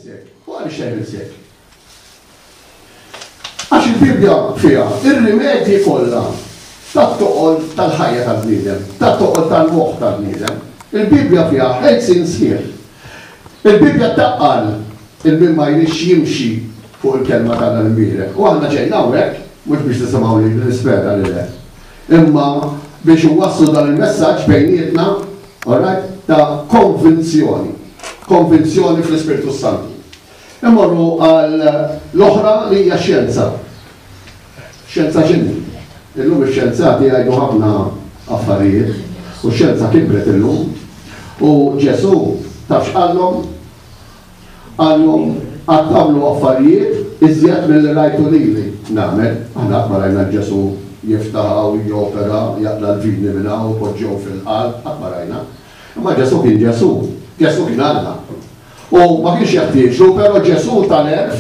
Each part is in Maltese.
hekk? Għaliex teħles hekk? Għax il-Bibja fiha ir-rimedji kollha tat-toqol tal-ħajja tal-bniedem, tat-toqol tal-moħħ tal-bniedem. Il-Bibja fiha ħelsin sħiħ. Il-Bibja taqqal il-min ma jrix jimxi fuq il-kelma tal-imbirek. U aħna ġejna hawnhekk mhux biex tisimgħu li nispera lilek. Imma biex iwasslu dan il-messaġġ bejnietna, ta' konvinzjoni. Konvinzjoni fl-Ispiritu Santu. Immorru għal l-oħra li hija xjenza. Xjenza x'inhi? Illum ix-xjenzati jgħidu ħafna affarijiet u x-xjenza kibret illum. U Ġesu taf x'qallhom? Qallhom qatt tagħmlu affarijiet iżjed milli rajtu lili nagħmel. Aħna qatt ma rajna Ġesu jiftaħ u jopera, jaqla l-vini minn hawn u poġġew fil-qalb, qatt ma rajna. Imma Ġesu kien Ġesu. Ġesu kien Alla. U ma kienx jeħtieġu, però Ġesu tal-erf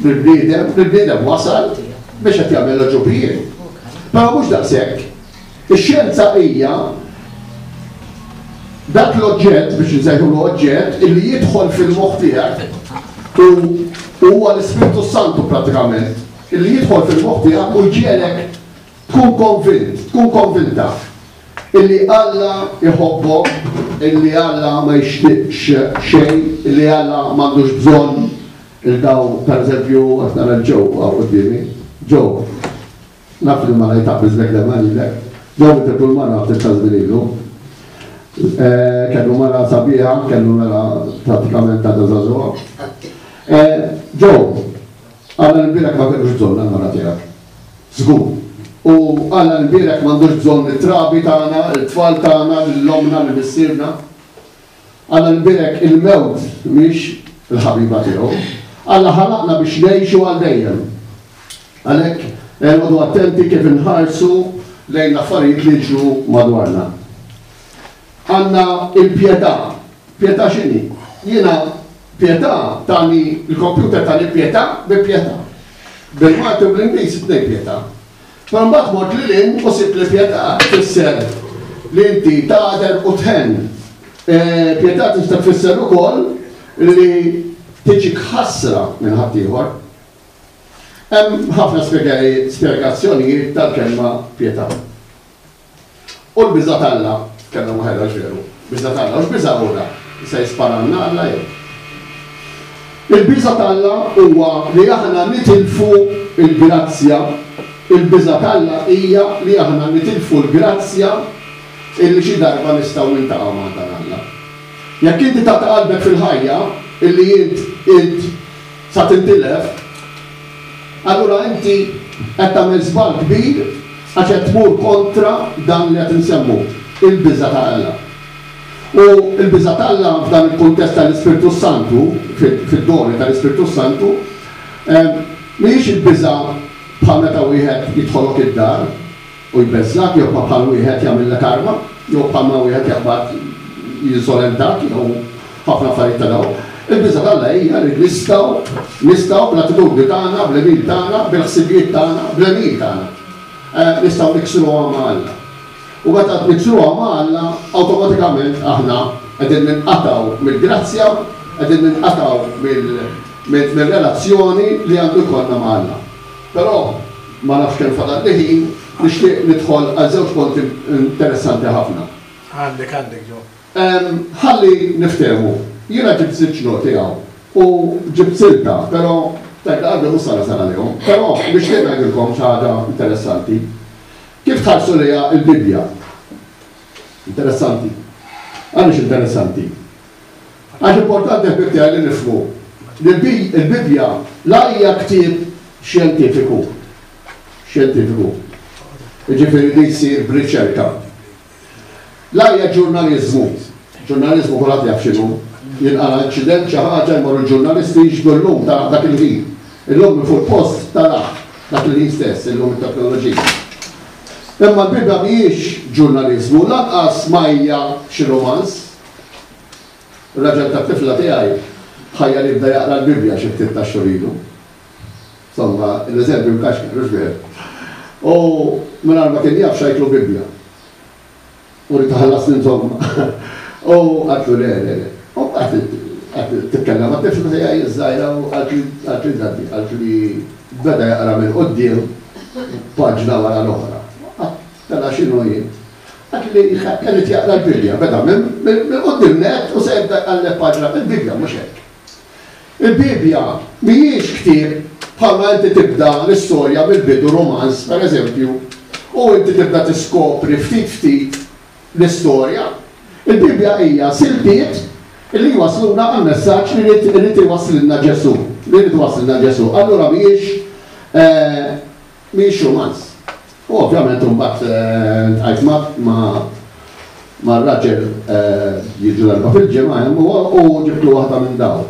bil-bniedem wasal biex qed jagħmel l-ġubijiet. Però mhux daqshekk. Ix-xjenza hija dak l-oġġett biex nsejħu l-oġġett illi jidħol fil-moħħ tiegħek u huwa l-Ispiritu Santu prattikament illi jidħol fil-moħħ tiegħek u jġielek tkun konvinta illi Alla jħobbok, illi Alla ma jixtieqx xejn, illi Alla m'għandux bżonn il-daw, pereżempju, qed nara l-ġew għaw qudiemi. Ġew, naf li ma ngħid biżbek demma lilek. Ġew kull mara ftit ta' żmien kellu mara sabiħa, kellu mara pratikament ta' żagħżugħa. Ġew, Alla l-birek ma kellux bżonn għal-mara tiegħek. Żgur. U Alla l-birek m'għandux bżonn it-trabi tagħna, it-tfal tagħna, l-omna, l-missierna. Alla l-birek il-mewt mhix il-ħabiba tiegħu. Alla ħalaqna biex ngħixu għal dejjem. Għalhekk għodu attenti kif inħarsu lejn affarijiet li jiġru madwarna. Għandna il-pjetà. Pjetà x'inhi? Jiena pjetà tani il-kompjuter tani pjetà bil-pjetà. Bil-Malti u bl-Ingliż bdej pjetà. Ma mbagħad mort lilin u sibt li pjetà tfisser li inti tagħder u tħenn. Pjetà tista' tfisser ukoll li tiġik ħassra minn ħadd ieħor. Hemm ħafna spjegazzjonijiet tal-kelma pjetà. U l-biża' Alla kellha waħedha veru. Biża' Alla u x'biża' ura? Se jisparanna Alla jew. Il-biża' Alla huwa li aħna nitilfu il-grazzja. Il-biża' Alla hija li aħna nitilfu l-grazzja illi xi darba nistgħu niltaqgħu ma' dan Alla. Jekk inti ta' qalbek fil-ħajja illi int sa tintilef, allura inti qed tagħmel żball kbir għax qed tmur kontra dan li qed insemmu il-biża' ta' Alla. U l-biża' ta' Alla f'dan il-kuntest tal-Ispiritu Santu, fid-doni tal-Ispiritu Santu, mhijiex il-biża' bħal meta wieħed jidħolok id-dar u jbeżżak, jew bħal wieħed jagħmilek arma, jew bħalma wieħed jaqbad jiżolentak, jew ħafna affarijiet ta' dawn. Il-biża' ta' Alla hija li nistgħu bl-attitudni tagħna, bl-emil tagħna, bil-ħsibijiet tagħna, bl-emil tagħna. Nistgħu niksruha ma' Alla. U meta niksruha ma' Alla, awtomatikament aħna qegħdin ninqatgħu mill-grazzja, qegħdin ninqatgħu mill-relazzjoni li għandu jkollna ma' Alla. Però ma nafx kemm fadal li ħin nixtieq nidħol għal żewġ punti interessanti ħafna. Għandek ġo. Ħalli niftehmu. Jiena ġibt sitt noti hawn u ġibt silta, però għaddu mhux sara lehom. Però biex ngħidilkom xi ħaġa interessanti. Kif tħarsu lejha l-Bibja? Interessanti. Għaliex interessanti? Għax importanti l-Bibja li nifhmu. Il-Bibja la hija ktieb xjentifiku. Jiġifieri li jsir b'riċerka. La hija ġurnaliżmu. Ġurnaliżmu kulħadd jaf x'inhu. Jinqala inċident xi ħaġa jmorru l-ġurnalisti jiġbdu llum ta' dak il-ħin. Illum fuq post tara dak il-ħin stess, illum it-teknoloġija. Imma l-Bibja mhijiex ġurnaliżmu, lanqas ma hija xi romans. Ir-raġel tat-tifla tiegħi ħajja li bda jaqra l-Bibja xi ftit ta' xurilu. Insomma, l-eżempju mkax kienu xbieħ. U mingħajr ma kien jaf xajklu Bibja. U li taħallas insomma. U għatlu le. U għat titkellem għat tifel tiegħi iż-żgħira u għalt li beda jaqra minn qudiem paġna wara l-oħra. Tara x'inhu jien. Għalt li kellet jaqra l-Bibja, beda minn qudiem net u se jibda għallek paġna il-Bibja mhux hekk. Il-Bibja mhijiex ktieb bħalma inti tibda l-istorja bil-bidu romans, pereżempju, u inti tibda tiskopri ftit l-istorja. Il-Bibja hija silbiet li jwasluna għal-messaġġ li rrid iwassilna Ġesu. Li rrid iwassilna Ġesu. Allura mhijiex romans. U ovvjament imbagħad tqajt ma' raġel jiġu darba fil-ġimgħa u ġibtu waħda minn dawn.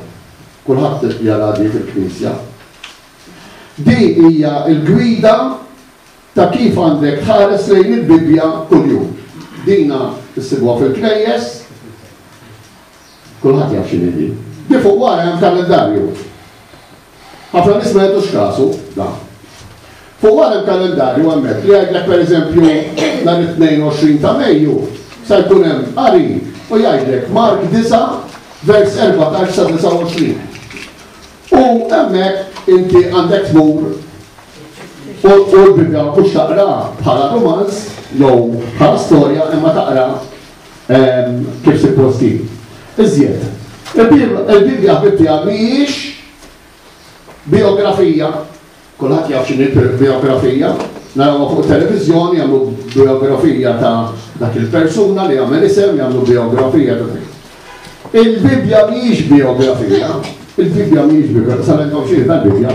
Kulħadd jara di fil-Knisja. Di hija l-gwida ta' kif għandek tħares lejn il-Bibja kuljum. Dina tissibwa fil-knejjes, kulħadd jaf x'inhi din. Di fuq wara hemm kalendarju. Ħafna nies ma jagħtux kasu, da. Fuq wara hemm kalendarju hemmhekk li jgħidlek pereżempju nhar it-22 ta' Mejju se jkun hemm qari u jgħidlek Mark 9 vers 14 sa 29. U hemmhekk inti għandek tmur u l-Bibja mhux taqra bħala romans jew bħala storja imma taqra kif supposti. Iżjed. Il-Bibja ħbibtija mhijiex biografija, kulħadd jaf x'inhi biografija, narawha fuq televiżjoni jagħmlu biografija ta' dak il-persuna li jagħmel isem jagħmlu biografija ta' dik. Il-Bibja mhijiex biografija, il-Bibja mhijiex biografija, sa ngħidhom xi tal-Bibja.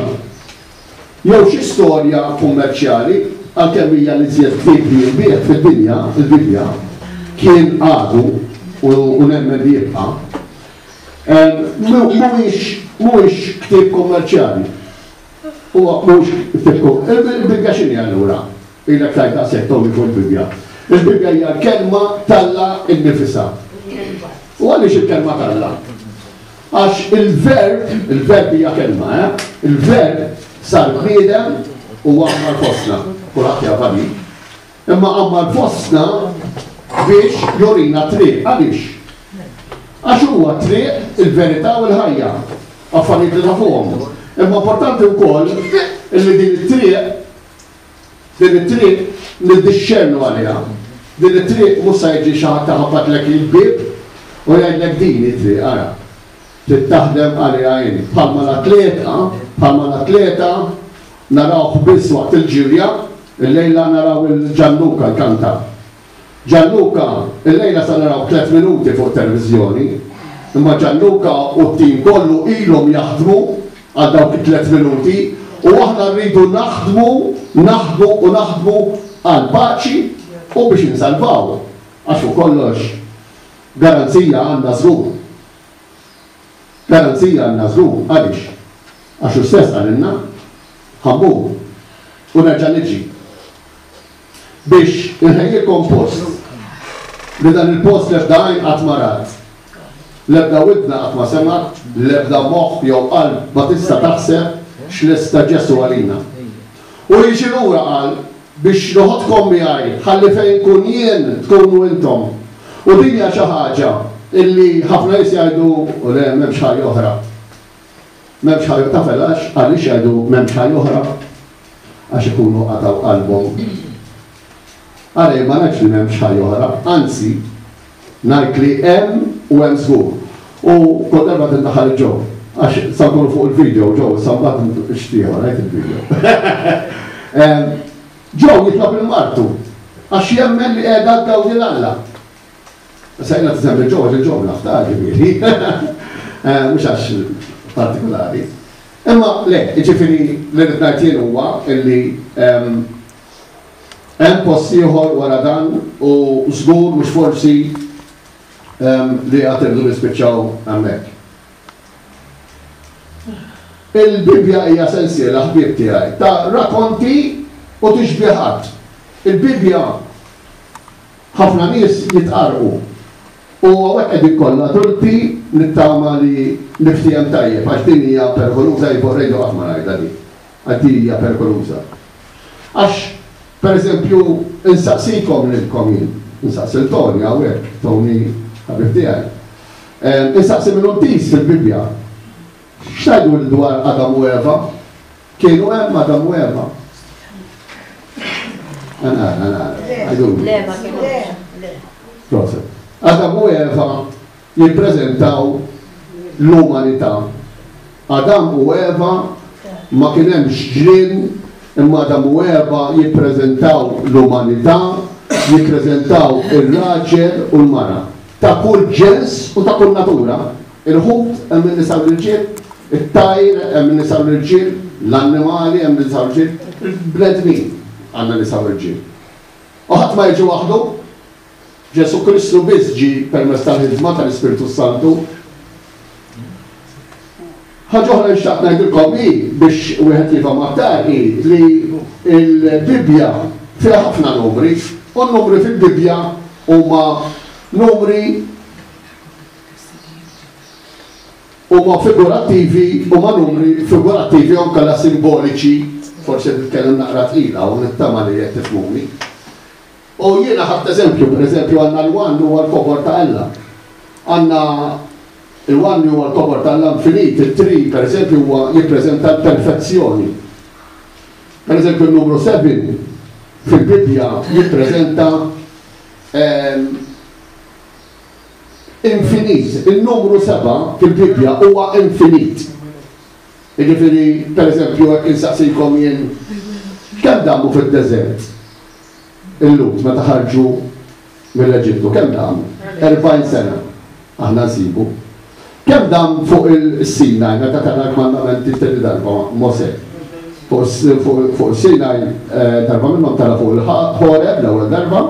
Jew xi storja kummerċjali għalkemm hija li żjed Bibli biet fid-dinja, il-Bibja kien għadu u nemmen li jibqa'. Mhuwiex ktieb kummerċjali. Huwa mhux ktieb il-Bibja x'inhi allura? Ilek tajt daqshekk tolli fuq il-Bibja. Il-Bibja hija kelma talla nnifisha. U għaliex il-kelma talla? Għax il-verb hija kelma, il-verb sar bniedem u għammar fostna. Kulħadd jafa di. Imma għammar fostna biex jorina triq. Għaliex? Għax huwa triq il-verità u l-ħajja. Affarijiet li nafuhom. Imma importanti wkoll li din it-triq niddixxernu għaliha. Din it-triq mhux se jiġi xi ħadd taħabbatlek il-bib u jgħidlek din it-triq ara. Trid taħdem għaliha jien. Bħalma l-atleta narawh biss waqt il-ġirja, il-lejla naraw il-Gianluca l-kanta. Gianluca, il-lejla sa naraw 3 minuti fuq televizjoni, imma Gianluca u t-tim kollu ilhom jaħdmu għal dawk 3 minuti u aħna rridu naħdmu għal paċi u biex insalvaw. Għax fuq kollox garanzija għandna żgur. Garanzija għandna żgur, għaliex? Għax stess għalilna ħammu u nerġa' niġi biex inħejjilkom post li dan il-post l-ebda għajn qatt ma rat, l-ebda widna qatt ma semat, l-ebda moħħ jew qalb ma tista' taħseb x'lesta Ġesu għalina. U jiġi lura qal biex noħodkom miegħi ħalli fejn kun jien tkunu intom. U din hija xi ħaġa illi ħafna nies jgħidu u le m'hemmx ħajja oħra. M'hemmx ħajja tafelax għaliex jgħidu m'hemmx ħajja oħra għax ikunu qataw qalbhom. Għalej ma ngħidx li m'hemmx ħajja oħra, anzi ngħid li hemm u hemm żgur. U kol darba tindaħħal ġew għax sankunu fuq il-video ġew sambat ixtieħu rajt il-video. Ġew jitlob il-martu għax jemmen li qiegħda tgawdi l-Alla. Sajna t-semmi ġew il-ġew nafta ġifieri. Mhux għax partikolari. Imma le, ġifieri li rid ngħid jien huwa illi hemm post ieħor wara dan u żgur mhux forsi li għad irdu nispiċċaw hemmhekk. Il-Bibja hija sensiela ħbieb tiegħi ta' rakkonti u tixbieħat. Il-Bibja ħafna nies jitqarqu u hawnhekk qegħdin kollha turpi nittama li niftihem tajjeb għax din hija perkoluża jvorrejdu qatt ma ngħidha di. Għax din hija perkoluża. Għax pereżempju insaqsikom lilkom jien, insaqsil Tony hawnhekk, Tony ħabib tiegħi. Insaqsi minnhom tis fil-Bibja. X'tgħidu dwar Adam u Eva? Kienu hemm Adam u Eva? Le, ma kienu. Adam u Eva jippreżentaw l-umanità. Adam u Eva ma kien hemmx ġrien, imma Adam u Eva jippreżentaw l-umanità, jippreżentaw ir-raġel u l-mara. Ta' kull ġens u ta' kull natura. Il-ħut hemm min nisa u l-irġiel, it-tajr hemm min nisa u l-irġiel, l-annimali hemm nisa u l-irġiel, il-bledmin għandna nisa u l-irġiel. U ħadd ma jiġi waħdu, Ġesu Kristu biss ġi permezz tal-ħidma tal-Ispiritu Santu. Ħaġa oħra nixtaq ngħidilkom hi biex wieħed jifhem aktar hi li l-Bibja fiha ħafna numri, u n-numri fil-Bibja huma numri huma figurattivi, huma numri figurattivi u kollha simboliċi, forsi nitkellem naqra tqila u nittama li qed tifhmuni. U jiena ħadd eżempju, pereżempju għandna l-1 huwa l-kobor ta' Alla. Għandna il-1 huwa l-kobor ta' Alla infinit, il-3 pereżempju huwa jippreżenta l-perfezzjoni. Pereżempju n-numru 7 fil-Bibja jippreżenta infinit. Il-numru 7 fil-Bibja huwa infinit. Jiġifieri, pereżempju, hekk insaqsikom jien kemm damu fid-deżert? Il-lut meta ħarġu mill-Eġittu, kemm damu? 40 sena. Aħna nsibu. Kemm dam fuq il-Sinaj, meta tara l-mandamenti t-tieni darba Mose? Fuq il-Sinaj darba minnhom tara fuq il-Ħoreb l-ewwel darba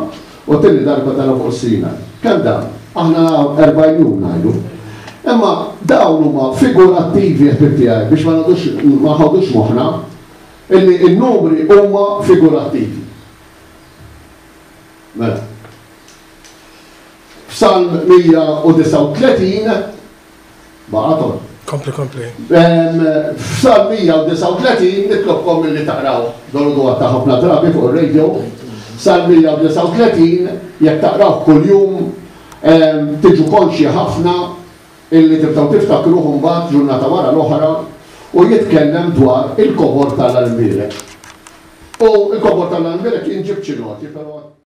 u t-tieni darba tara fuq il-Sinaj. Kemm dam? Aħna 40 jum ngħidu. Imma dawn huma figurattivi tiegħi biex ma ħodux moħħna illi n-numri huma figurattivi. Mela. F'Salm 139 baqator. Kompli. F'Salm 139 nitlobkom milli taqraw dolu ta' ħafna drabi fuq ir-radio. Salm 139 jekk taqraw kuljum tiġu konxi ħafna illi tibdaw tiftakruhom mbagħad ġurnata wara l-oħra u jitkellem dwar il-kobor tal-Almirek. U il-kobor tal-Almirek jinġib ċinoti, però